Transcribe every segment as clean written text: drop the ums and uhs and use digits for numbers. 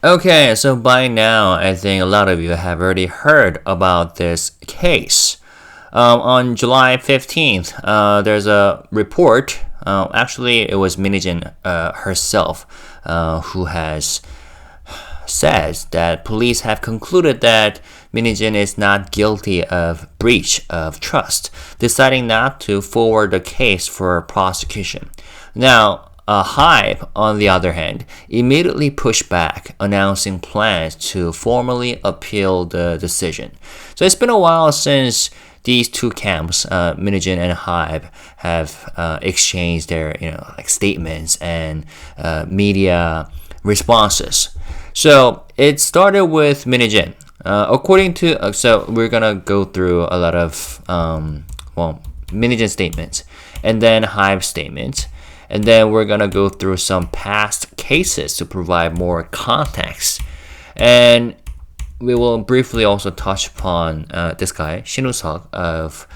Okay, so by now, I think a lot of you have already heard about this case. On July 15th, there's a report. Actually, it was Min Heejin herself who has says that police have concluded that Min Heejin is not guilty of breach of trust, deciding not to forward the case for prosecution. Now, HYBE, on the other hand, immediately pushed back, announcing plans to formally appeal the decision. So it's been a while since these two camps, Min Heejin and HYBE, have exchanged their statements and media responses. So it started with Min Heejin. According to so we're gonna go through a lot of Min Heejin statements and then HYBE statements. And then we're going to go through some past cases to provide more context. And we will briefly also touch upon this guy, Shin-Woo-seok of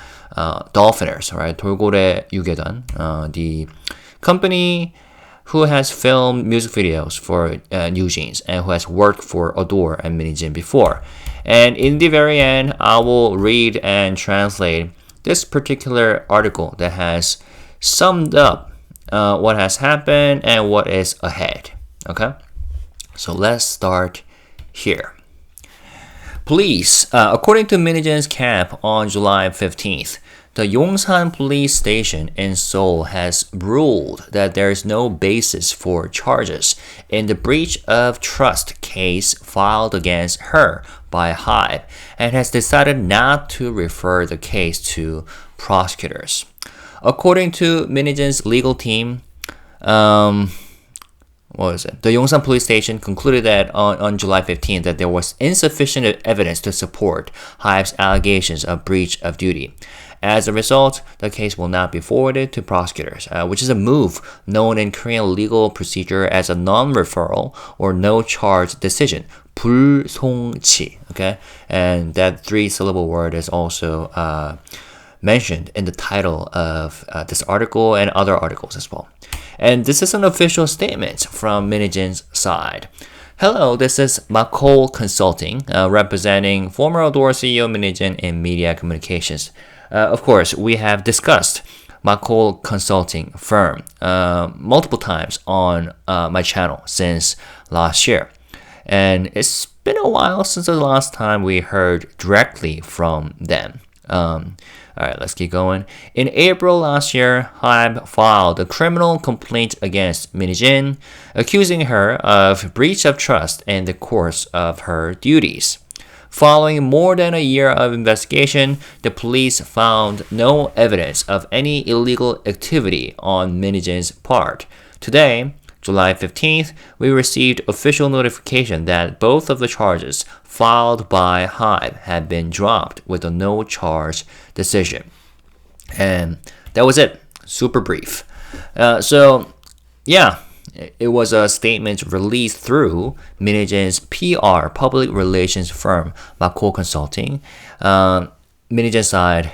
Dolphiners, right? 돌고래 유괴단, the company who has filmed music videos for NewJeans and who has worked for ADOR and Min Heejin before. And in the very end, I will read and translate this particular article that has summed up what has happened and what is ahead. Okay, so let's start here. Police, according to Min Heejin's camp on July 15th, the Yongsan police station in Seoul has ruled that there is no basis for charges in the breach of trust case filed against her by HYBE and has decided not to refer the case to prosecutors. According to Min Heejin's legal team, the Yongsan police station concluded that on July 15th that there was insufficient evidence to support HYBE's allegations of breach of duty. As a result, the case will not be forwarded to prosecutors, which is a move known in Korean legal procedure as a non-referral or no-charge decision. 불송치, okay? And that three-syllable word is also mentioned in the title of this article and other articles as well. And this is an official statement from Min Heejin's side. Hello, this is Kakao Consulting, representing former ADOR CEO Min Heejin in media communications. Of course, we have discussed Kakao Consulting firm multiple times on my channel since last year. And it's been a while since the last time we heard directly from them. Alright, let's keep going. In April last year, HYBE filed a criminal complaint against Min Heejin, accusing her of breach of trust in the course of her duties. Following more than a year of investigation, the police found no evidence of any illegal activity on Min Heejin's part. Today, July 15th, we received official notification that both of the charges filed by HYBE had been dropped with a no-charge decision. And that was it. Super brief. So, it was a statement released through Min Heejin's PR public relations firm, Kakao Consulting. Min Heejin's side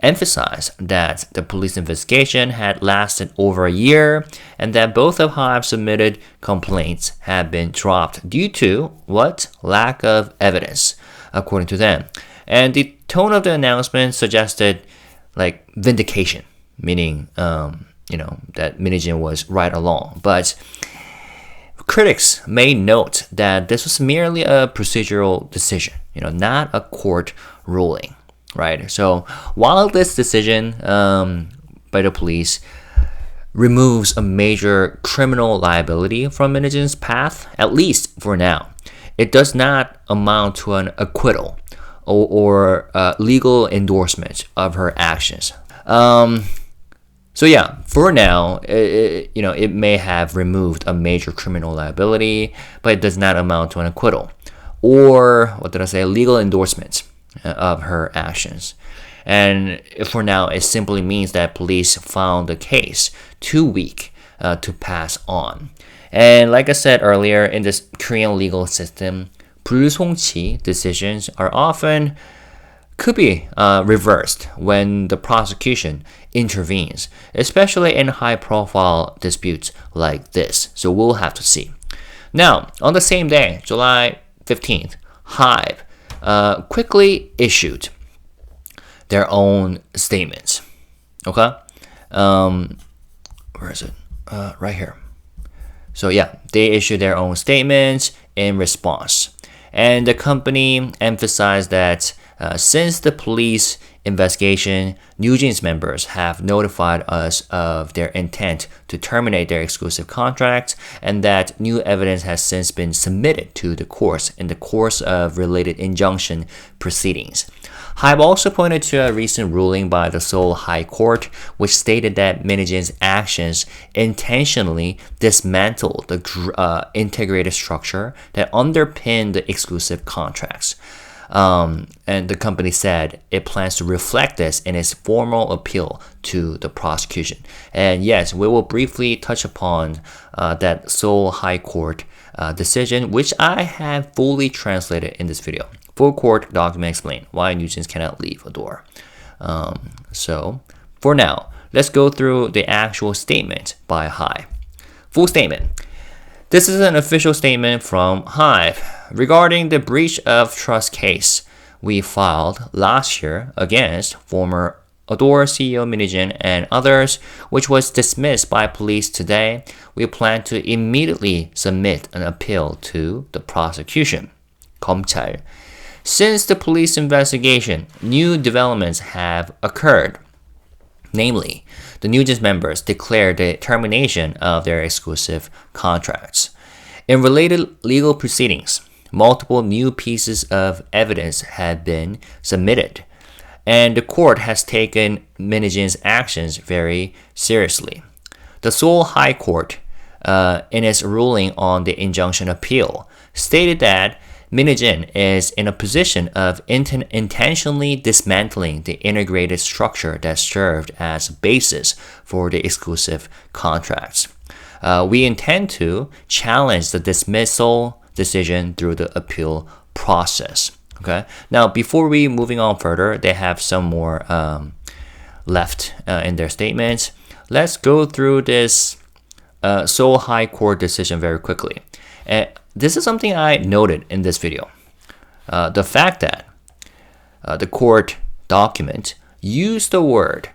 emphasized that the police investigation had lasted over a year and that both of HYBE's submitted complaints had been dropped due to what? Lack of evidence, according to them. And the tone of the announcement suggested vindication, meaning that Min Heejin was right along. But critics may note that this was merely a procedural decision, not a court ruling. Right. So while this decision by the police removes a major criminal liability from Min Heejin's path, at least for now, it does not amount to an acquittal or legal endorsement of her actions. So for now, it may have removed a major criminal liability, but it does not amount to an acquittal or legal endorsement of her actions. And for now, it simply means that police found the case too weak to pass on. And like I said earlier, in this Korean legal system, 불송치 decisions could be reversed when the prosecution intervenes, especially in high-profile disputes like this. So we'll have to see. Now, on the same day, July 15th, HYBE quickly issued their own statements. Okay? Where is it? Right here. So yeah, they issued their own statements in response. And the company emphasized that since the police investigation, NewJeans members have notified us of their intent to terminate their exclusive contracts, and that new evidence has since been submitted to the courts in the course of related injunction proceedings. HYBE also pointed to a recent ruling by the Seoul High Court, which stated that Min Heejin's actions intentionally dismantled the integrated structure that underpinned the exclusive contracts. And the company said it plans to reflect this in its formal appeal to the prosecution. And yes, we will briefly touch upon that Seoul High Court decision, which I have fully translated in this video. Full court document explain why NewJeans cannot leave ADOR. So for now, let's go through the actual statement by HYBE. Full statement. This is an official statement from HYBE regarding the breach of trust case we filed last year against former ADOR CEO Min Hee-jin and others, which was dismissed by police today. We plan to immediately submit an appeal to the prosecution. 검찰. Since the police investigation, new developments have occurred. Namely, the NewJeans members declared the termination of their exclusive contracts. In related legal proceedings, multiple new pieces of evidence have been submitted, and the court has taken Min Heejin's actions very seriously. The Seoul High Court, in its ruling on the injunction appeal, stated that Min Heejin is in a position of intentionally dismantling the integrated structure that served as a basis for the exclusive contracts. We intend to challenge the dismissal decision through the appeal process. Okay. Now, before we moving on further, they have some more left in their statements. Let's go through this Seoul High Court decision very quickly. This is something I noted in this video. The fact that the court document used the word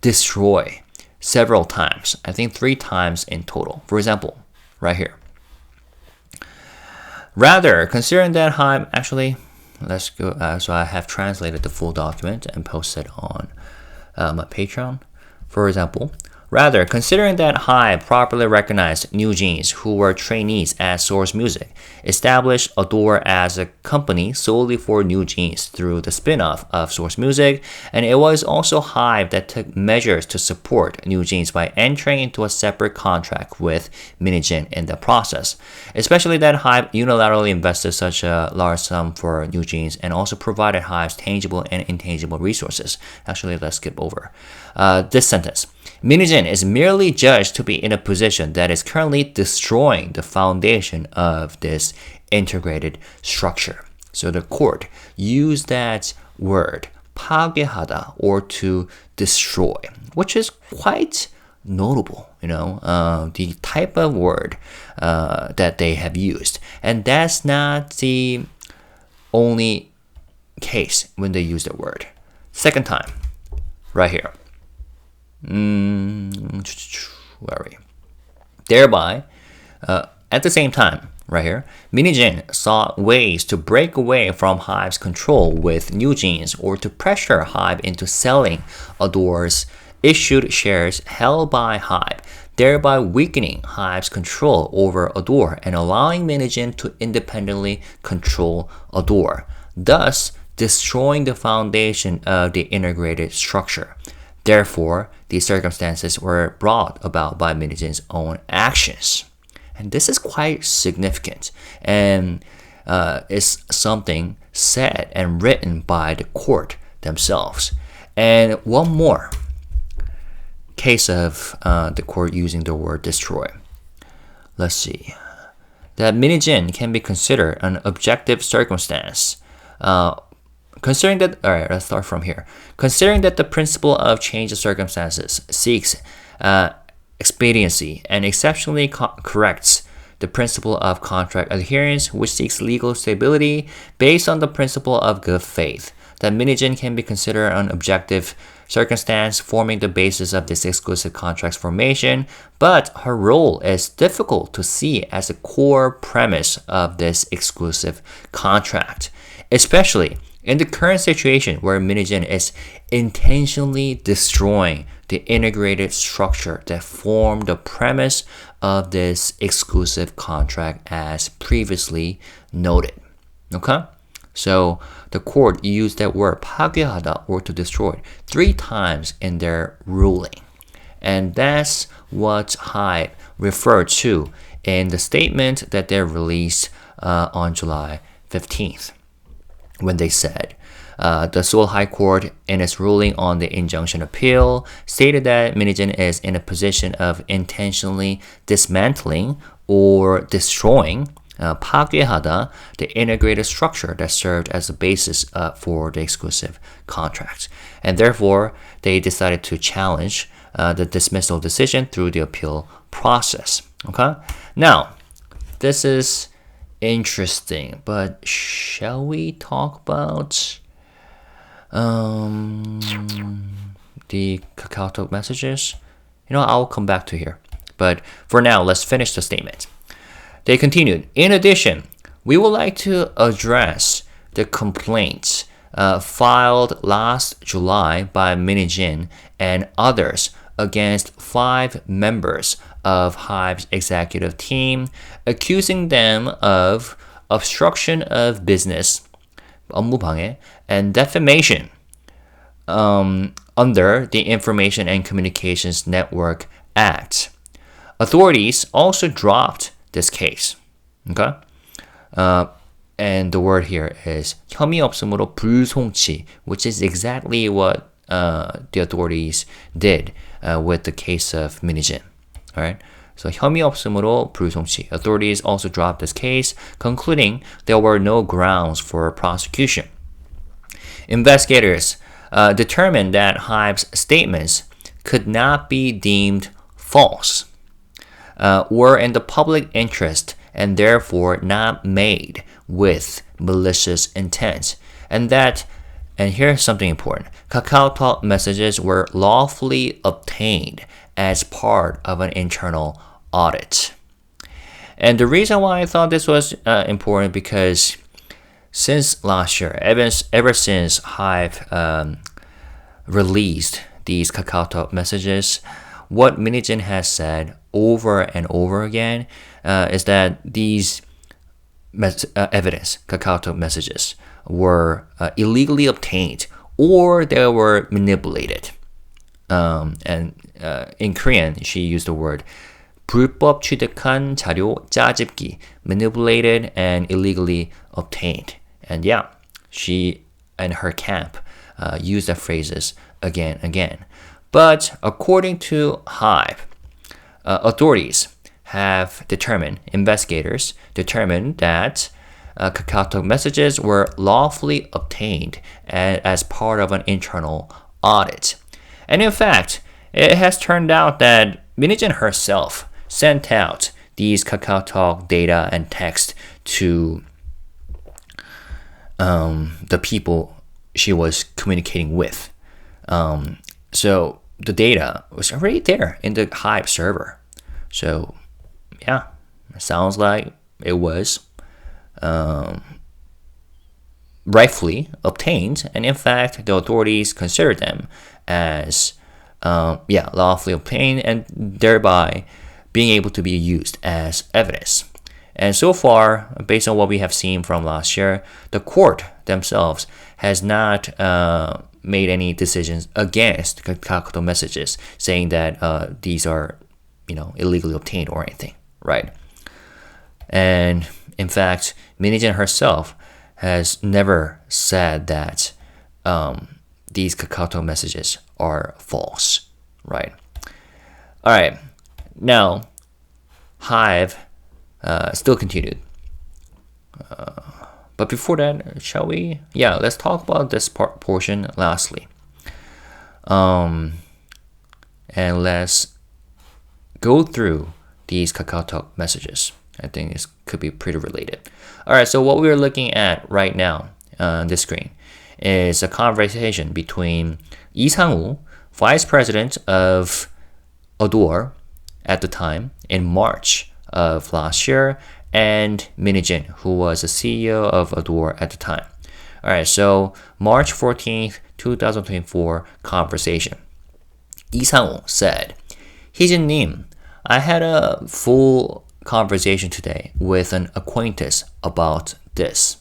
destroy several times. I think 3 times in total. For example, right here. Rather, considering that HYBE, actually, let's go. So I have translated the full document and posted on my Patreon. For example, rather, considering that HYBE properly recognized NewJeans, who were trainees at Source Music, established ADOR as a company solely for NewJeans through the spin-off of Source Music, and it was also HYBE that took measures to support NewJeans by entering into a separate contract with Min Heejin in the process. Especially that HYBE unilaterally invested such a large sum for NewJeans and also provided HYBE's tangible and intangible resources. Actually, let's skip over this sentence. Min Heejin is merely judged to be in a position that is currently destroying the foundation of this integrated structure. So the court used that word, 파괴하다, or to destroy, which is quite notable, the type of word that they have used. And that's not the only case when they use the word. Second time, right here. Where are we? Thereby, at the same time, right here, Min Heejin sought ways to break away from HYBE's control with NewJeans or to pressure HYBE into selling ADOR's issued shares held by HYBE, thereby weakening HYBE's control over ADOR and allowing Min Heejin to independently control ADOR, thus destroying the foundation of the integrated structure. Therefore, these circumstances were brought about by Min Heejin's own actions. And this is quite significant and is something said and written by the court themselves. And one more case of the court using the word destroy. Let's see. That Min Heejin can be considered an objective circumstance. Considering that, all right, let's start from here. Considering that the principle of change of circumstances seeks expediency and exceptionally corrects the principle of contract adherence, which seeks legal stability based on the principle of good faith. That Min Hee-jin can be considered an objective circumstance forming the basis of this exclusive contract's formation, but her role is difficult to see as a core premise of this exclusive contract, especially in the current situation where Min Hee-jin is intentionally destroying the integrated structure that formed the premise of this exclusive contract as previously noted. Okay? So the court used that word 파괴하다 or to destroy 3 times in their ruling. And that's what HYBE referred to in the statement that they released on July 15th when they said, the Seoul High Court, in its ruling on the injunction appeal, stated that Min Hee-jin is in a position of intentionally dismantling or destroying 파괴하다, the integrated structure that served as the basis for the exclusive contract. And therefore, they decided to challenge the dismissal decision through the appeal process. Okay? Now, this is interesting, but shall we talk about the KakaoTalk messages? I'll come back to here. But for now, let's finish the statement. They continued, in addition, we would like to address the complaints filed last July by Min Hee-jin and others against 5 members of HYBE's executive team, accusing them of obstruction of business, 업무방해, and defamation under the Information and Communications Network Act. Authorities also dropped this case. Okay? And the word here is 혐의 없음으로 불송치, which is exactly what the authorities did with the case of Min Hee-jin. All right? So 혐의 없음으로 불송치. Authorities also dropped this case, concluding there were no grounds for prosecution. Investigators determined that HYBE's statements could not be deemed false, were in the public interest, and therefore not made with malicious intent. And here's something important, KakaoTalk messages were lawfully obtained as part of an internal audit. And the reason why I thought this was important, because since last year, ever since HYBE released these KakaoTalk messages, what Min Hee-jin has said over and over again is that these evidence, KakaoTalk messages, were illegally obtained or they were manipulated. And in Korean, she used the word 불법 취득한 자료 짜집기, manipulated and illegally obtained. And yeah, she and her camp used the phrases again and again. But according to HYBE, investigators determined that KakaoTalk messages were lawfully obtained as part of an internal audit. And in fact, it has turned out that Min Hee-jin herself sent out these KakaoTalk data and text to the people she was communicating with. So the data was already there in the HYBE server. So yeah, it sounds like it was rightfully obtained, and in fact, the authorities considered them as lawfully obtained, and thereby being able to be used as evidence. And so far, based on what we have seen from last year, the court themselves has not made any decisions against KakaoTalk messages, saying that these are, illegally obtained or anything, right? And in fact, Min Hee-jin herself has never said that these KakaoTalk messages are false, right? All right, now HYBE still continued. But before that, shall we? Yeah, let's talk about this portion lastly. And let's go through these KakaoTalk messages. I think it could be pretty related. All right, so what we're looking at right now on this screen is a conversation between Lee Sang-woo, vice president of ADOR at the time in March of last year, and Min Heejin, who was the CEO of ADOR at the time. All right, so March 14th, 2024 conversation. Lee Sang-woo said, Heejin-님, I had a full conversation today with an acquaintance about this.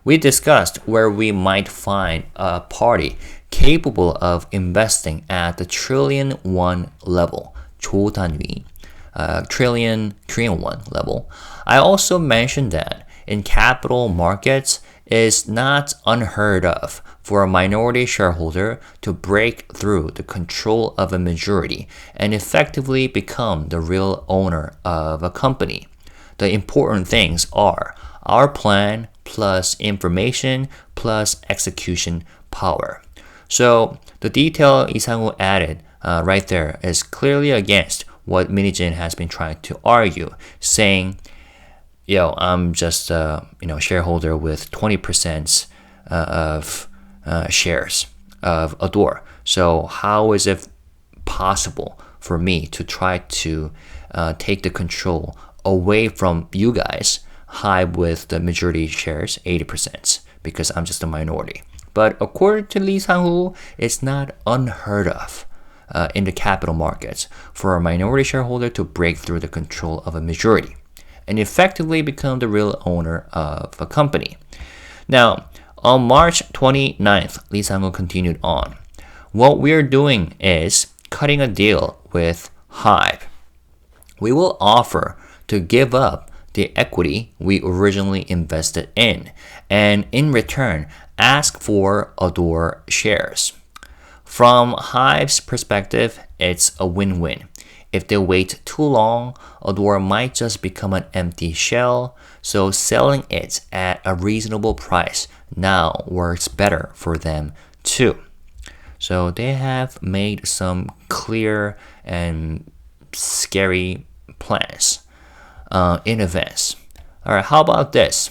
We discussed where we might find a party capable of investing at the trillion won level, 조단위, trillion Korean won level. I also mentioned that in capital markets, it's not unheard of for a minority shareholder to break through the control of a majority and effectively become the real owner of a company. The important things are our plan plus information plus execution power. So the detail Lee Sang-woo added right there is clearly against what Min Heejin has been trying to argue, saying, I'm just a shareholder with 20% of shares of ADOR. So how is it possible for me to try to take the control away from you guys, HYBE with the majority shares, 80%, because I'm just a minority. But according to Lee Sang-woo, it's not unheard of in the capital markets for a minority shareholder to break through the control of a majority and effectively become the real owner of a company. Now, on March 29th, Lee Sang-woo continued on. What we're doing is cutting a deal with HYBE. We will offer to give up the equity we originally invested in, and in return, ask for ADOR shares. From HYBE's perspective, it's a win-win. If they wait too long, ADOR might just become an empty shell, so selling it at a reasonable price now works better for them too. So they have made some clear and scary plans in advance. All right, how about this?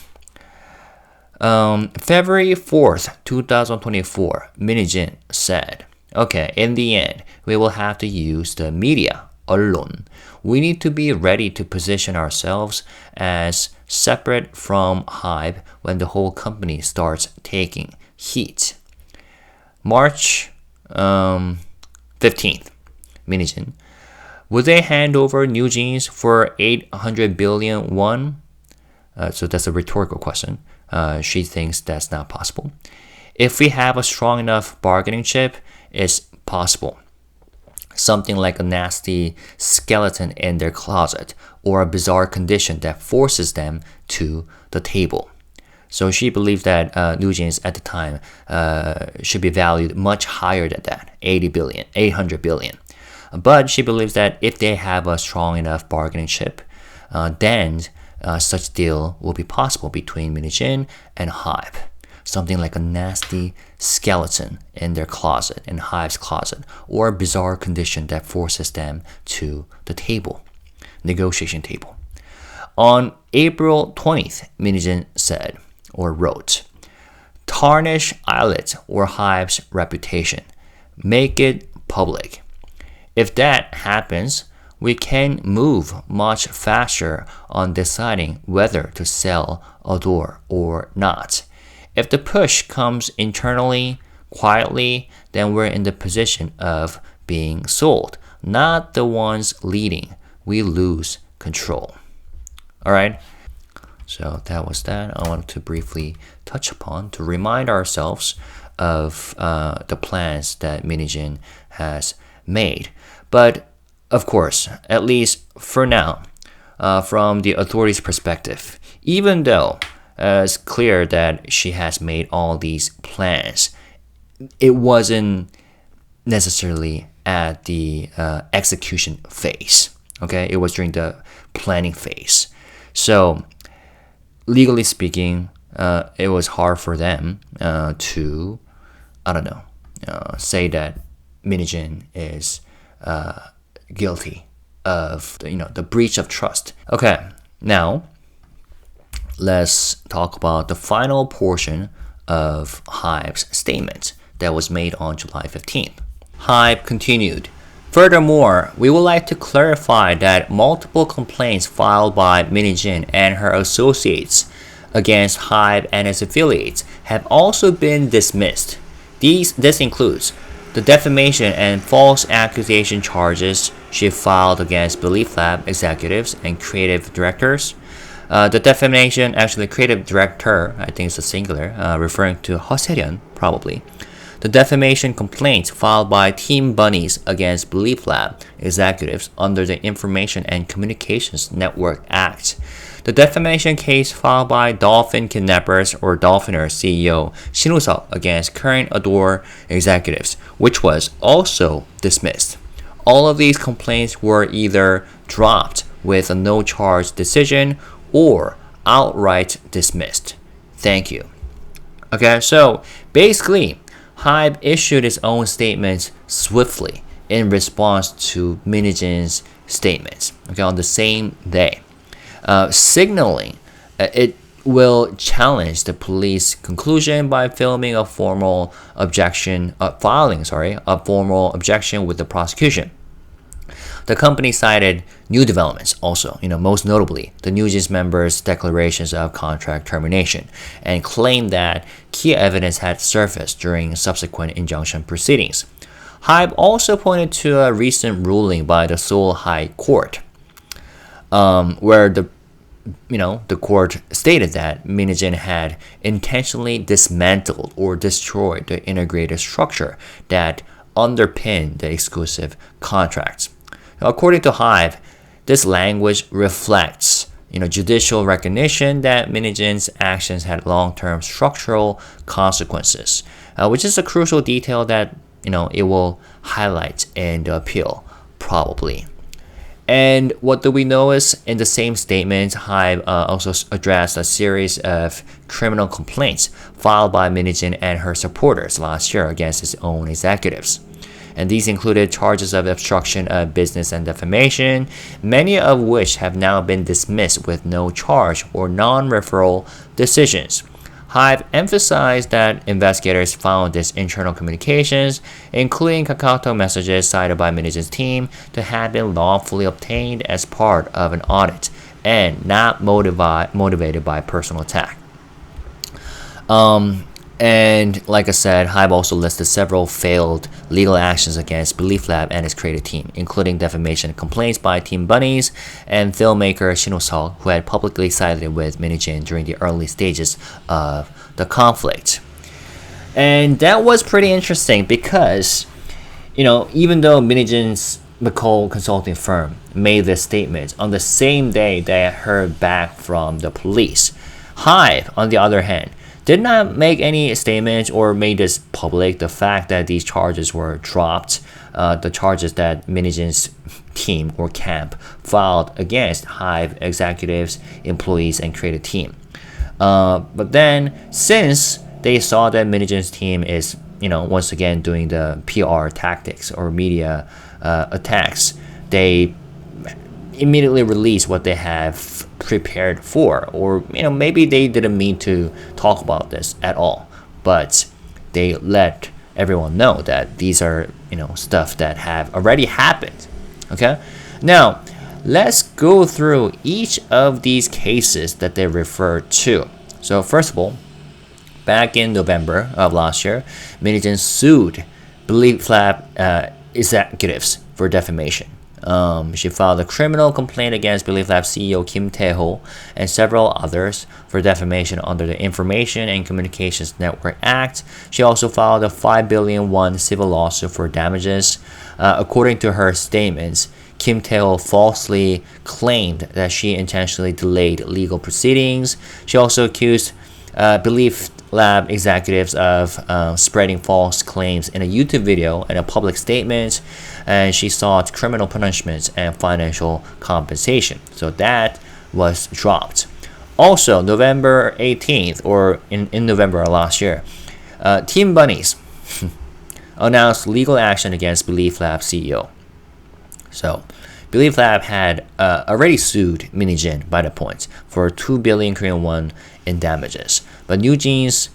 February 4th, 2024, Min Heejin said, okay, in the end, we will have to use the media, 언론. We need to be ready to position ourselves as separate from HYBE when the whole company starts taking heat. March 15th, Min Heejin. Would they hand over NewJeans for 800 billion won? So that's a rhetorical question. She thinks that's not possible. If we have a strong enough bargaining chip, it's possible. Something like a nasty skeleton in their closet or a bizarre condition that forces them to the table. So she believes that NewJeans at the time should be valued much higher than that, 800 billion. But she believes that if they have a strong enough bargaining chip, then such deal will be possible between Min Heejin and HYBE. Something like a nasty skeleton in their closet, in HYBE's closet, or a bizarre condition that forces them to the table, negotiation table. On April 20th, Min Heejin said, or wrote, tarnish Islet or HYBE's reputation. Make it public. If that happens, we can move much faster on deciding whether to sell ADOR or not. If the push comes internally, quietly, then we're in the position of being sold, not the ones leading. We lose control. All right? So that was that. I wanted to briefly touch upon to remind ourselves of the plans that Min Heejin has made. But of course, at least for now, from the authorities' perspective, even though it's clear that she has made all these plans, it wasn't necessarily at the execution phase. Okay, it was during the planning phase. So legally speaking, it was hard for them to, say that Min Heejin is guilty of the breach of trust. Okay, Now, let's talk about the final portion of HYBE's statement that was made on July 15th. HYBE continued, "Furthermore, we would like to clarify that multiple complaints filed by Min Heejin and her associates against HYBE and its affiliates have also been dismissed. This includes the defamation and false accusation charges she filed against Belief Lab executives and creative directors. The defamation, actually creative director, I think it's a singular, referring to Hoserian probably. The defamation complaints filed by Team Bunnies against Belief Lab executives under the Information and Communications Network Act. The defamation case filed by Dolphin Kidnappers or Dolphiners CEO Shin Woo-seok against current ADOR executives, which was also dismissed. All of these complaints were either dropped with a no-charge decision or outright dismissed. Thank you." Okay, so basically, HYBE issued its own statements swiftly in response to Min Heejin's statements, okay, on the same day, signaling it will challenge the police conclusion by filing a formal objection with the prosecution. The company cited new developments also, most notably the NewJeans members' declarations of contract termination, and claimed that key evidence had surfaced during subsequent injunction proceedings. HYBE also pointed to a recent ruling by the Seoul High Court, where the court stated that Min Heejin had intentionally dismantled or destroyed the integrated structure that underpinned the exclusive contracts. According to HYBE, this language reflects judicial recognition that Min Heejin's actions had long-term structural consequences, which is a crucial detail that it will highlight in the appeal, probably. And what do we notice in the same statement? HYBE also addressed a series of criminal complaints filed by Min Heejin and her supporters last year against its own executives. And these included charges of obstruction of business and defamation, many of which have now been dismissed with no charge or non-referral decisions. HYBE emphasized that investigators found these internal communications, including KakaoTalk messages cited by Min Heejin's team, to have been lawfully obtained as part of an audit and not motivated by personal attack. And like I said, HYBE also listed several failed legal actions against Belief Lab and its creative team, including defamation complaints by Team Bunnies and filmmaker Shin Woo-seok, who had publicly sided with Min Heejin during the early stages of the conflict. And that was pretty interesting because, even though Min Heejin's McCall consulting firm made this statement on the same day they heard back from the police, HYBE, on the other hand, did not make any statements or made this public. The fact that these charges were dropped, the charges that Min Heejin's team or camp filed against HYBE executives, employees, and creative team. But then, since they saw that Min Heejin's team is, once again doing the PR tactics or media attacks, they immediately release what they have prepared for, or maybe they didn't mean to talk about this at all, but they let everyone know that these are stuff that have already happened. Okay, now let's go through each of these cases that they refer to. So first of all, back in November of last year, Min Heejin sued Belief Lab executives for defamation. She filed a criminal complaint against Belief Lab CEO Kim Tae-ho and several others for defamation under the Information and Communications Network Act. She also filed a 5 billion won civil lawsuit for damages. According to her statements, Kim Tae-ho falsely claimed that she intentionally delayed legal proceedings. She also accused Belief Lab executives of spreading false claims in a YouTube video and a public statement, and she sought criminal punishments and financial compensation. So that was dropped. Also, November 18th, or in November last year, Team Bunnies announced legal action against Belief Lab CEO. So Believe Lab had already sued Min Heejin by the point for 2 billion Korean won in damages. But NewJeans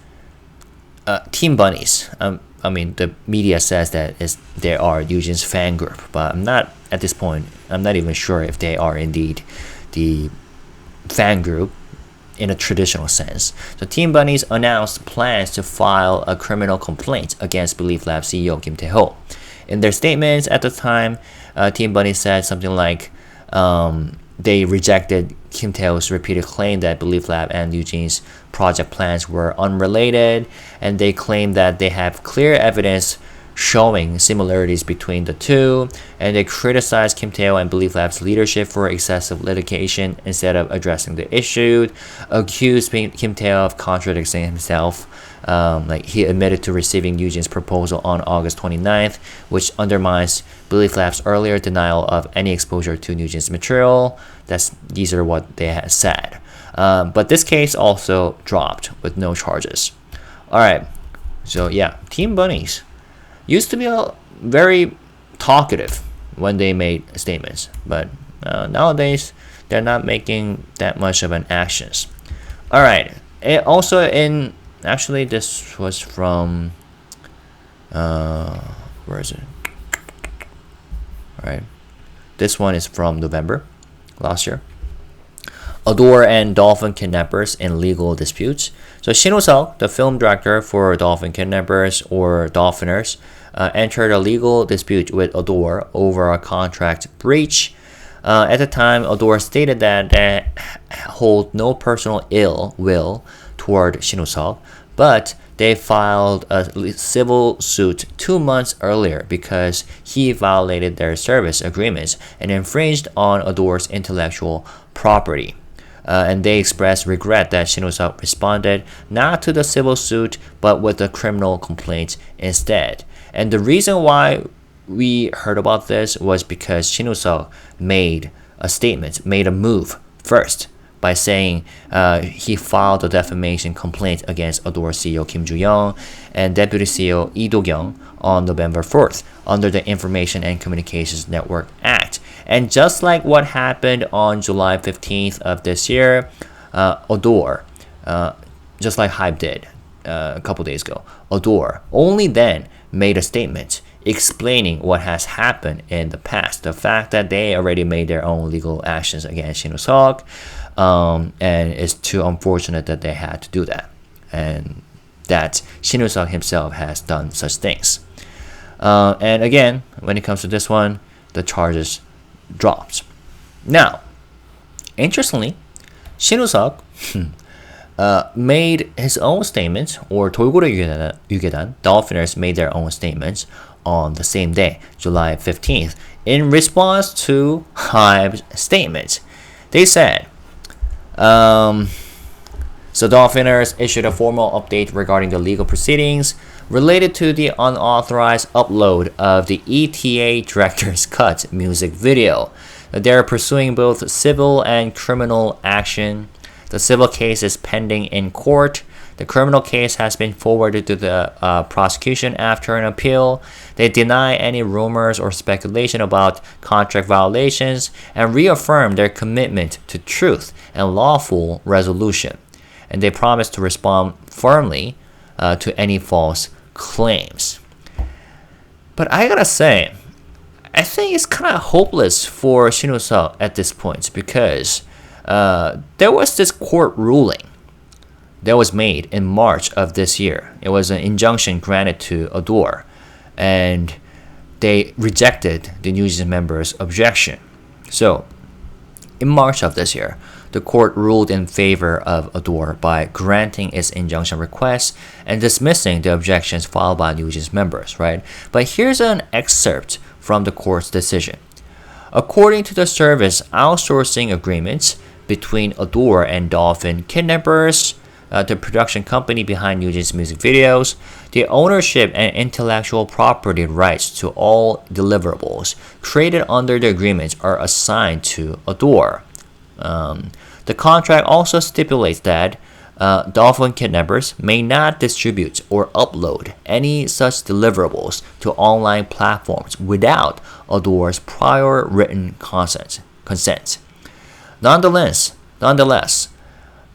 Team Bunnies, I mean, the media says that they are NewJeans fan group, but I'm not at this point. I'm not even sure if they are indeed the fan group in a traditional sense. So Team Bunnies announced plans to file a criminal complaint against Believe Lab CEO Kim Tae-ho. In their statements at the time, Team Bunnies said something like they rejected Kim Tae-ho's repeated claim that Believe Lab and NewJeans project plans were unrelated, and they claim that they have clear evidence showing similarities between the two, and they criticized Kim Tae-ho and Believe Lab's leadership for excessive litigation instead of addressing the issue, accused Kim Tae-ho of contradicting himself. Like he admitted to receiving NewJeans' proposal on August 29th, which undermines Believe Lab's earlier denial of any exposure to NewJeans' material. These are what they had said. But this case also dropped with no charges. Alright, so yeah, Team Bunnies used to be very talkative when they made statements, but nowadays they're not making that much of an actions. Alright, also actually this was from, where is it? Alright, this one is from November last year. ADOR and Dolphin Kidnappers in legal disputes. So Shin Ho-seok, the film director for Dolphin Kidnappers or Dolphiners, entered a legal dispute with ADOR over a contract breach. At the time, ADOR stated that they hold no personal ill will toward Shin Ho-seok, but they filed a civil suit 2 months earlier because he violated their service agreements and infringed on ADOR's intellectual property. And they expressed regret that Shin Ho-seok responded not to the civil suit but with a criminal complaint instead. And the reason why we heard about this was because Shin Ho-seok made a move first by saying he filed a defamation complaint against ADOR CEO Kim Joo-young and Deputy CEO Lee Do-kyung on November 4th under the Information and Communications Network Act. And just like what happened on July 15th of this year, ADOR, just like HYBE did a couple days ago, ADOR only then made a statement explaining what has happened in the past. The fact that they already made their own legal actions against Shin Ho-seok, and it's too unfortunate that they had to do that, and that Shin Ho-seok himself has done such things. And again, when it comes to this one, the charges dropped. Now, interestingly, Shin Ho-seok made his own statements, or 돌고래 유괴단, Dolphiners made their own statements on the same day, July 15th, in response to HYBE's statements. They said, so Dolphiners issued a formal update regarding the legal proceedings related to the unauthorized upload of the ETA Director's Cut music video. They're pursuing both civil and criminal action. The civil case is pending in court. The criminal case has been forwarded to the prosecution after an appeal. They deny any rumors or speculation about contract violations and reaffirm their commitment to truth and lawful resolution. And they promise to respond firmly to any false claims. But I gotta say, I think it's kind of hopeless for Shin Ho-seok at this point because there was this court ruling that was made in March of this year. It was an injunction granted to ADOR, and they rejected the NewJeans members' objection. So, in March of this year, the court ruled in favor of ADOR by granting its injunction request and dismissing the objections filed by NewJeans members, right? But here's an excerpt from the court's decision. According to the service outsourcing agreements between ADOR and Dolphin Kidnappers, the production company behind NewJeans music videos, the ownership and intellectual property rights to all deliverables created under the agreements are assigned to ADOR. The contract also stipulates that Dolphin Kidnappers may not distribute or upload any such deliverables to online platforms without ADOR's prior written consent. Nonetheless,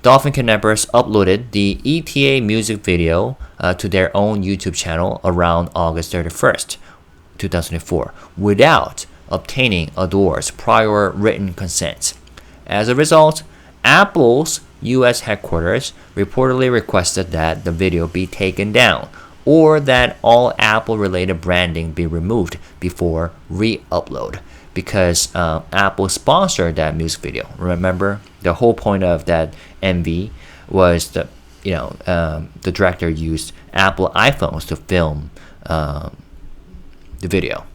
Dolphin Kidnappers uploaded the ETA music video to their own YouTube channel around August 31st, 2004, without obtaining ADOR's prior written consent. As a result, Apple's US headquarters reportedly requested that the video be taken down or that all Apple-related branding be removed before re-upload because Apple sponsored that music video. Remember, the whole point of that MV was that the director used Apple iPhones to film the video.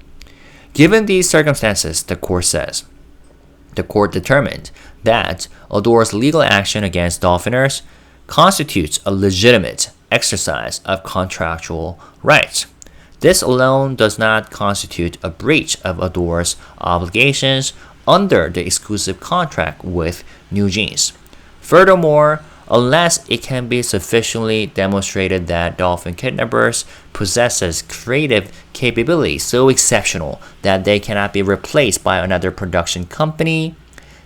Given these circumstances, the court determined that ADOR's legal action against Dolphiners constitutes a legitimate exercise of contractual rights. This alone does not constitute a breach of ADOR's obligations under the exclusive contract with NewJeans. Furthermore, unless it can be sufficiently demonstrated that Dolphin Kidnappers possesses creative capabilities so exceptional that they cannot be replaced by another production company,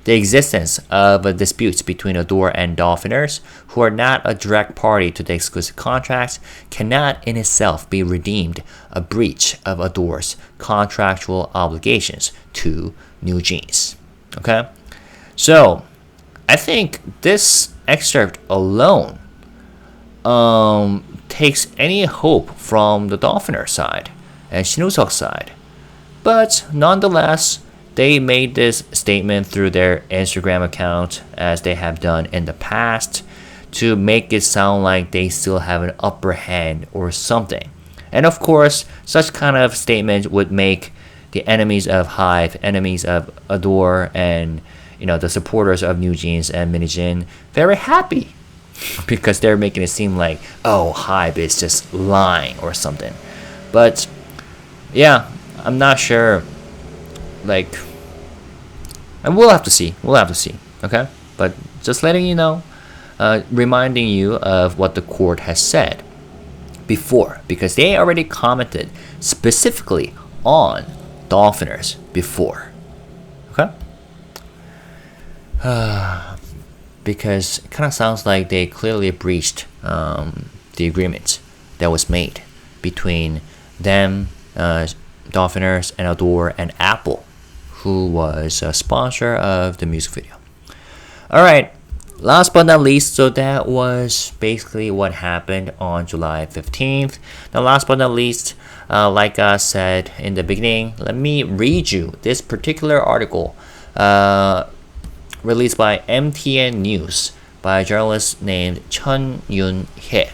the existence of disputes between ADOR and Dolphiners, who are not a direct party to the exclusive contracts, cannot in itself be redeemed a breach of ADOR's contractual obligations to NewJeans. Okay? So, I think this excerpt alone takes any hope from the Dolphiner side and Shinusok side. But nonetheless, they made this statement through their Instagram account, as they have done in the past, to make it sound like they still have an upper hand or something. And of course, such kind of statement would make the enemies of HYBE, enemies of ADOR, and the supporters of NewJeans and Min Heejin very happy, because they're making it seem like, oh, HYBE is just lying or something. But yeah, I'm not sure. And we'll have to see. Okay, but just letting you know, reminding you of what the court has said before, because they already commented specifically on Dolphiners before. Okay. Because it kind of sounds like they clearly breached the agreement that was made between them, Dolphiners, and ADOR, and Apple, who was a sponsor of the music video. Alright, last but not least, so that was basically what happened on July 15th. Now, last but not least, like I said in the beginning, let me read you this particular article released by MTN News by a journalist named Chun Yun-hye.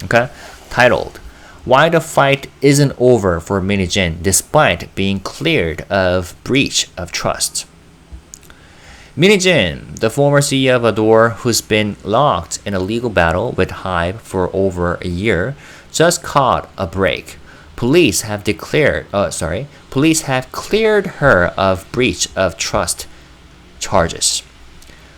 Okay, titled, "Why the Fight Isn't Over for Min Heejin Despite Being Cleared of Breach of Trust." Min Heejin, the former CEO of ADOR, who's been locked in a legal battle with HYBE for over a year, just caught a break. Police have cleared her of breach of trust charges.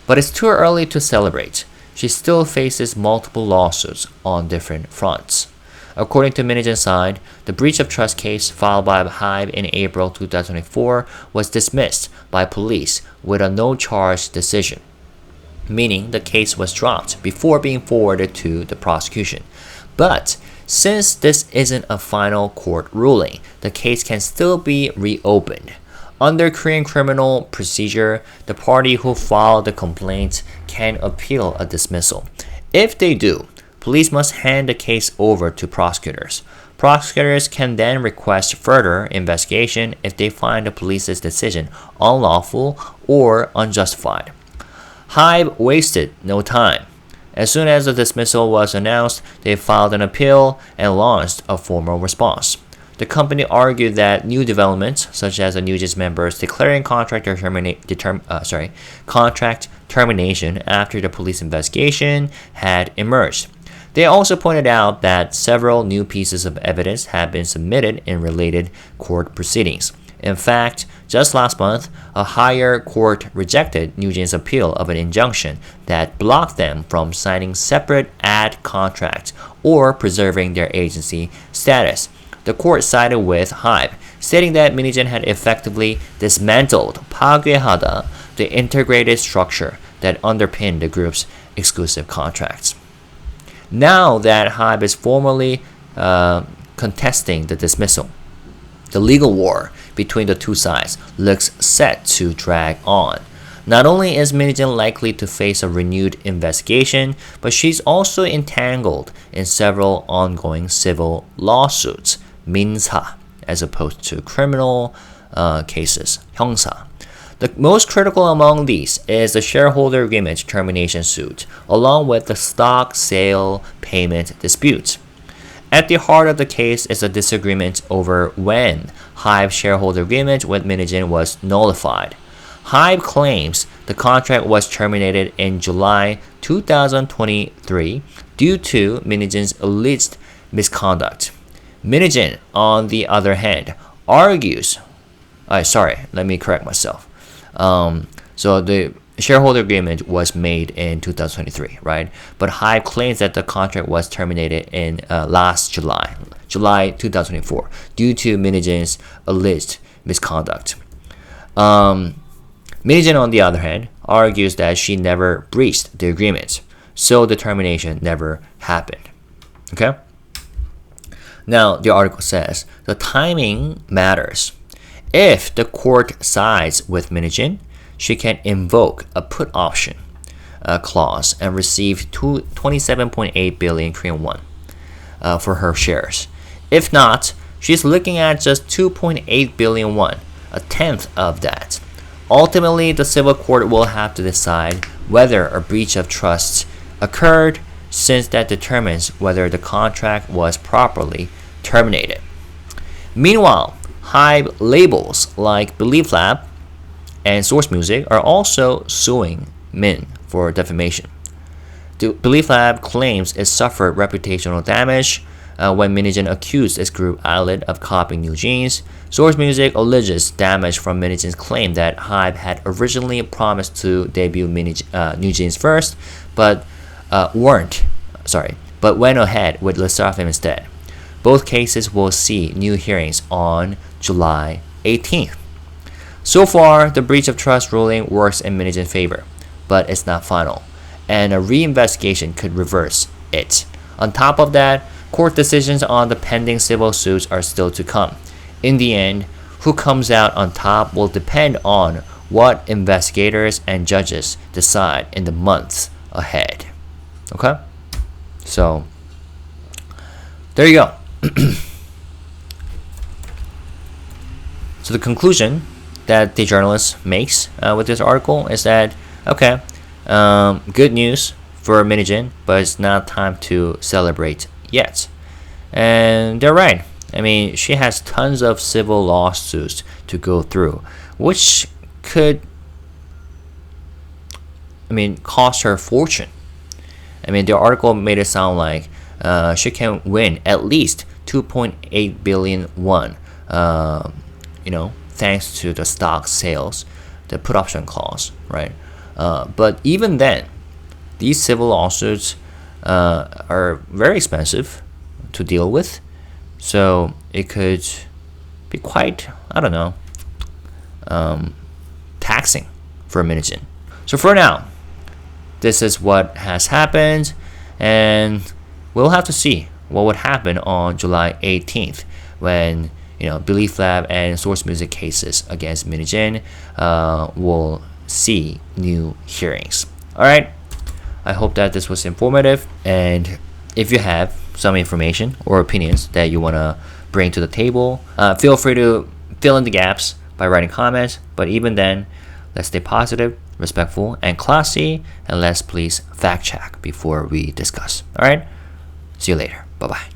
But it's too early to celebrate. She still faces multiple lawsuits on different fronts. According to Min Heejin's side, the breach of trust case filed by HYBE in April 2024 was dismissed by police with a no-charge decision, meaning the case was dropped before being forwarded to the prosecution. But since this isn't a final court ruling, the case can still be reopened. Under Korean criminal procedure, the party who filed the complaint can appeal a dismissal. If they do, police must hand the case over to prosecutors. Prosecutors can then request further investigation if they find the police's decision unlawful or unjustified. HYBE wasted no time. As soon as the dismissal was announced, they filed an appeal and launched a formal response. The company argued that new developments, such as the NewJeans members declaring contract termination after the police investigation, had emerged. They also pointed out that several new pieces of evidence had been submitted in related court proceedings, In fact, just last month, a higher court rejected NewJeans' appeal of an injunction that blocked them from signing separate ad contracts or preserving their agency status. The court sided with HYBE, stating that Min Hee-jin had effectively dismantled 파괴하다, the integrated structure that underpinned the group's exclusive contracts. Now that HYBE is formally contesting the dismissal, the legal war between the two sides looks set to drag on. Not only is Min Hee-jin likely to face a renewed investigation, but she's also entangled in several ongoing civil lawsuits, 민사, as opposed to criminal cases, 형사. The most critical among these is the shareholder agreement termination suit, along with the stock sale payment dispute. At the heart of the case is a disagreement over when HYBE's shareholder agreement with Min Hee-jin was nullified. HYBE claims the contract was terminated in July 2023 due to Min Hee-jin's alleged misconduct. Min Hee-jin, on the other hand, argues. Let me correct myself. So the shareholder agreement was made in 2023, right? But HYBE claims that the contract was terminated in last July 2024, due to Min Hee-jin's alleged misconduct. Min Hee-jin, on the other hand, argues that she never breached the agreement, so the termination never happened. Okay? Now, the article says, the timing matters. If the court sides with Min Hee-jin, she can invoke a put option clause and receive 27.8 billion Korean won for her shares. If not, she's looking at just 2.8 billion won, a tenth of that. Ultimately, the civil court will have to decide whether a breach of trust occurred, since that determines whether the contract was properly terminated. Meanwhile, HYBE labels like Belief Lab and Source Music are also suing Min for defamation. The Belief Lab claims it suffered reputational damage when Min Hee-jin accused its group outlet of copying NewJeans. Source Music alleges damage from Min Hee-jin's claim that HYBE had originally promised to debut NewJeans first, but went ahead with Le Seraphim instead. Both cases will see new hearings on July 18th. So far, the breach of trust ruling works in Min Hee-jin's favor, but it's not final, and a reinvestigation could reverse it. On top of that, court decisions on the pending civil suits are still to come. In the end, who comes out on top will depend on what investigators and judges decide in the months ahead. Okay? So, there you go. So the conclusion that the journalist makes with this article is that, okay, good news for Min Hee-jin, but it's not time to celebrate yet. And they're right. I mean, she has tons of civil lawsuits to go through, which could, cost her a fortune. The article made it sound like she can win at least 2.8 billion won, thanks to the stock sales, the put option clause, right? But even then, these civil lawsuits are very expensive to deal with, so it could be quite, taxing for Min Hee-jin. So for now, this is what has happened, and we'll have to see what would happen on July 18th when Belief Lab and Source Music cases against Min Hee-jin will see new hearings. Alright, I hope that this was informative, and if you have some information or opinions that you want to bring to the table, feel free to fill in the gaps by writing comments. But even then, let's stay positive, respectful, and classy, and let's please fact check before we discuss. Alright, see you later. Bye bye.